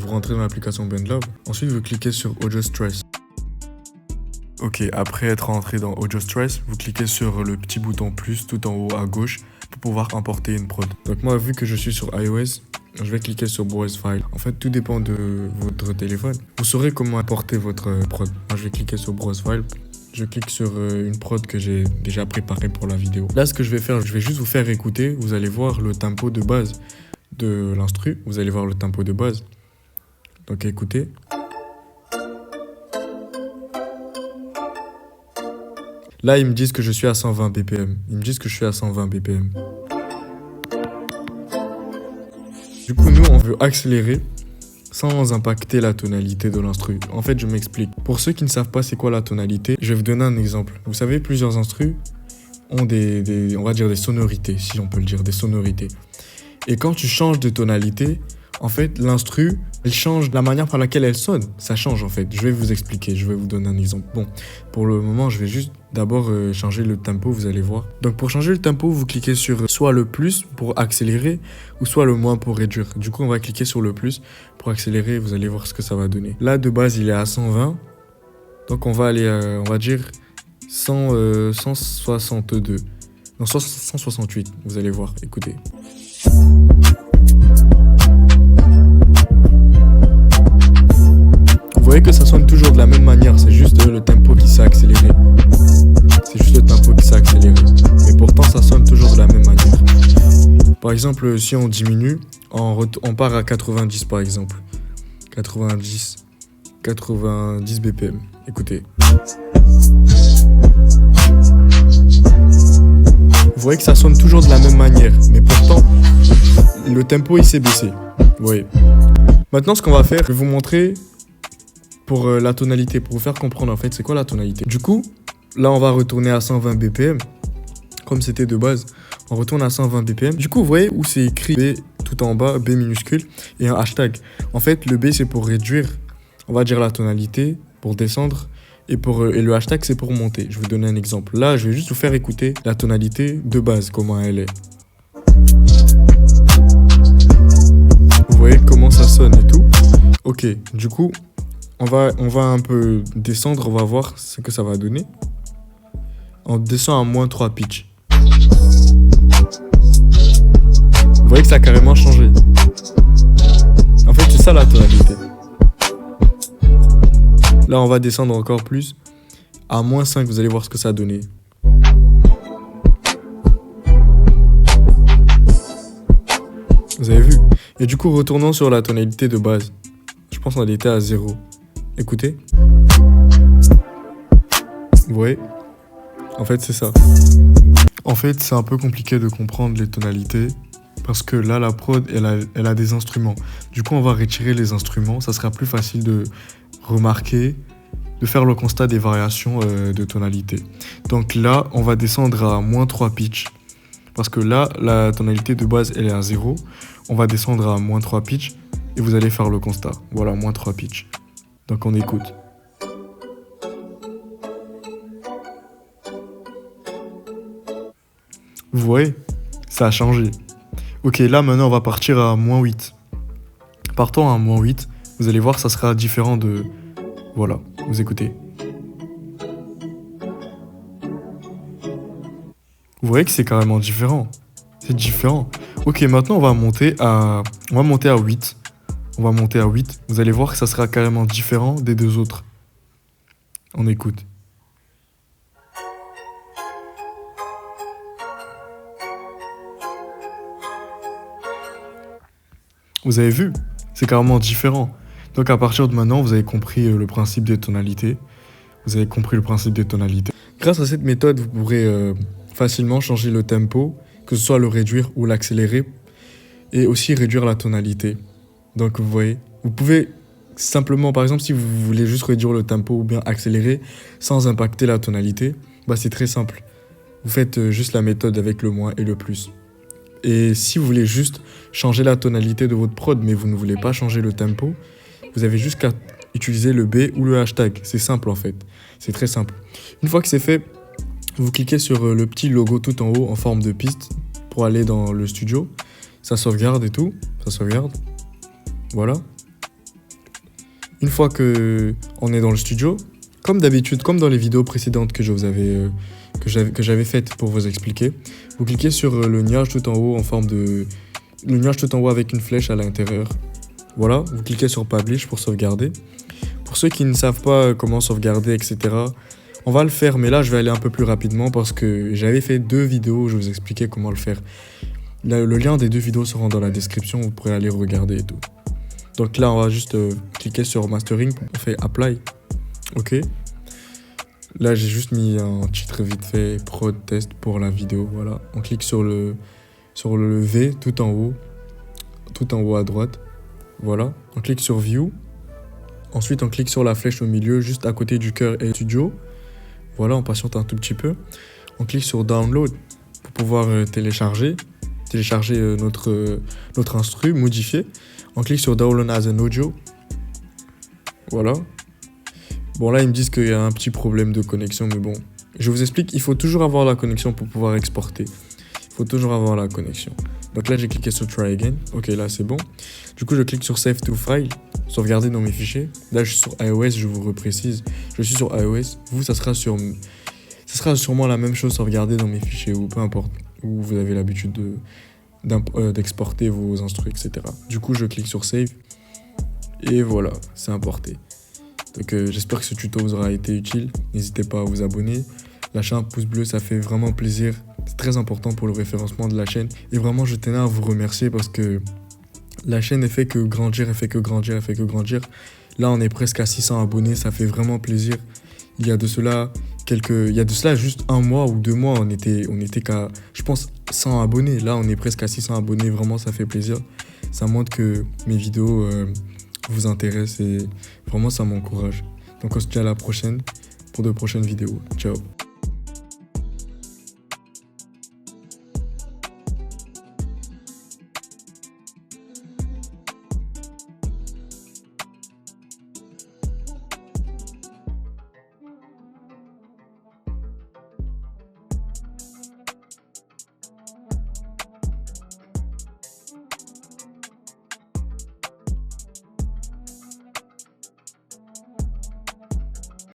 vous rentrez dans l'application BandLab. Ensuite, vous cliquez sur Audio Stress. Ok, après être rentré dans Audio Stress, vous cliquez sur le petit bouton plus tout en haut à gauche pour pouvoir importer une prod. Donc moi, vu que je suis sur iOS, je vais cliquer sur Browse File. En fait, tout dépend de votre téléphone. Vous saurez comment importer votre prod. Moi, je vais cliquer sur Browse File. Je clique sur une prod que j'ai déjà préparée pour la vidéo. Là, ce que je vais faire, je vais juste vous faire écouter. Vous allez voir le tempo de base de l'instru. Vous allez voir le tempo de base. Donc, écoutez. Là, ils me disent que je suis à 120 BPM. Ils me disent que je suis à 120 BPM. Du coup, nous, on veut accélérer sans impacter la tonalité de l'instru. En fait, je m'explique. Pour ceux qui ne savent pas c'est quoi la tonalité, je vais vous donner un exemple. Vous savez, plusieurs instrus ont on va dire des sonorités, si on peut le dire, des sonorités. Et quand tu changes de tonalité, en fait, l'instru, elle change la manière par laquelle elle sonne. Ça change, en fait. Je vais vous expliquer, je vais vous donner un exemple. Bon, pour le moment, je vais juste d'abord changer le tempo, vous allez voir. Donc, pour changer le tempo, vous cliquez sur soit le plus pour accélérer ou soit le moins pour réduire. Du coup, on va cliquer sur le plus pour accélérer. Vous allez voir ce que ça va donner. Là, de base, il est à 120. Donc, on va aller, on va dire 162. Non, 168. Vous allez voir, écoutez. Vous voyez que ça sonne toujours de la même manière, c'est juste le tempo qui s'est accéléré. C'est juste le tempo qui s'est accéléré. Mais pourtant, ça sonne toujours de la même manière. Par exemple, si on diminue, on part à 90 par exemple. 90 BPM. Écoutez. Vous voyez que ça sonne toujours de la même manière. Mais pourtant, le tempo, il s'est baissé. Vous voyez. Maintenant, ce qu'on va faire, je vais vous montrer pour la tonalité, pour vous faire comprendre en fait c'est quoi la tonalité. Du coup, là on va retourner à 120 BPM, comme c'était de base, on retourne à 120 BPM. Du coup, vous voyez où c'est écrit B tout en bas, B minuscule, et un hashtag. En fait, le B c'est pour réduire, on va dire la tonalité, pour descendre, et le hashtag c'est pour monter. Je vais vous donner un exemple. Là, je vais juste vous faire écouter la tonalité de base, comment elle est. Vous voyez comment ça sonne et tout. Ok, du coup, on va un peu descendre, on va voir ce que ça va donner. On descend à moins 3 pitch. Vous voyez que ça a carrément changé. En fait, c'est ça la tonalité. Là, on va descendre encore plus. À moins 5, vous allez voir ce que ça a donné. Vous avez vu? Et du coup, retournons sur la tonalité de base. Je pense qu'on était à 0. Écoutez. Vous voyez? En fait, c'est ça. En fait, c'est un peu compliqué de comprendre les tonalités parce que là, la prod, elle a des instruments. Du coup, on va retirer les instruments. Ça sera plus facile de remarquer, de faire le constat des variations de tonalité. Donc là, on va descendre à moins 3 pitch. Parce que là, la tonalité de base, elle est à 0. On va descendre à moins 3 pitch et vous allez faire le constat. Voilà, moins 3 pitch. Donc on écoute. Vous voyez, ça a changé. Ok, là maintenant on va partir à moins 8. Partons à moins 8, vous allez voir ça sera différent de... Voilà, vous écoutez. Vous voyez que c'est carrément différent. C'est différent. Ok, maintenant on va monter à 8. On va monter à 8. Vous allez voir que ça sera carrément différent des deux autres. On écoute. Vous avez vu? C'est carrément différent. Donc à partir de maintenant, vous avez compris le principe des tonalités. Grâce à cette méthode, vous pourrez facilement changer le tempo, que ce soit le réduire ou l'accélérer, et aussi réduire la tonalité. Donc vous voyez, vous pouvez simplement, par exemple, si vous voulez juste réduire le tempo ou bien accélérer sans impacter la tonalité, bah c'est très simple. Vous faites juste la méthode avec le moins et le plus. Et si vous voulez juste changer la tonalité de votre prod, mais vous ne voulez pas changer le tempo, vous avez juste qu'à utiliser le B ou le hashtag. C'est simple en fait. C'est très simple. Une fois que c'est fait, vous cliquez sur le petit logo tout en haut en forme de piste pour aller dans le studio. Ça sauvegarde et tout. Ça sauvegarde. Voilà. Une fois que on est dans le studio, comme d'habitude, comme dans les vidéos précédentes que j'avais faites pour vous expliquer, vous cliquez sur le nuage tout en haut le nuage tout en haut avec une flèche à l'intérieur. Voilà, vous cliquez sur Publish pour sauvegarder. Pour ceux qui ne savent pas comment sauvegarder, etc., on va le faire, mais là je vais aller un peu plus rapidement parce que j'avais fait 2 vidéos où je vous expliquais comment le faire. Le lien des 2 vidéos sera dans la description, vous pourrez aller regarder et tout. Donc là, on va juste cliquer sur Mastering, on fait Apply. Ok. Là, j'ai juste mis un titre vite fait, Prod Test pour la vidéo, voilà. On clique sur le V tout en haut à droite. Voilà. On clique sur View. Ensuite, on clique sur la flèche au milieu, juste à côté du cœur et studio. Voilà, on patiente un tout petit peu. On clique sur Download pour pouvoir télécharger notre instru, modifier. On clique sur Download as an audio. Voilà. Bon, là, ils me disent qu'il y a un petit problème de connexion, mais bon. Je vous explique, il faut toujours avoir la connexion pour pouvoir exporter. Il faut toujours avoir la connexion. Donc là, j'ai cliqué sur Try Again. Ok, là, c'est bon. Du coup, je clique sur Save to File, sauvegarder dans mes fichiers. Là, je suis sur iOS, je vous reprécise. Je suis sur iOS. Vous, ça sera sûrement la même chose, sauvegarder dans mes fichiers, ou peu importe, où vous avez l'habitude d'exporter vos instruments, etc. Du coup, je clique sur Save. Et voilà, c'est importé. Donc j'espère que ce tuto vous aura été utile. N'hésitez pas à vous abonner. Lâcher un pouce bleu, ça fait vraiment plaisir. C'est très important pour le référencement de la chaîne. Et vraiment, je tenais à vous remercier parce que la chaîne, elle fait que grandir. Là, on est presque à 600 abonnés. Ça fait vraiment plaisir. Il y a de cela juste 1 mois ou 2 mois, on était qu'à, je pense, 100 abonnés. Là, on est presque à 600 abonnés. Vraiment, ça fait plaisir. Ça montre que mes vidéos vous intéressent et vraiment, ça m'encourage. Donc, on se dit à la prochaine pour de prochaines vidéos. Ciao.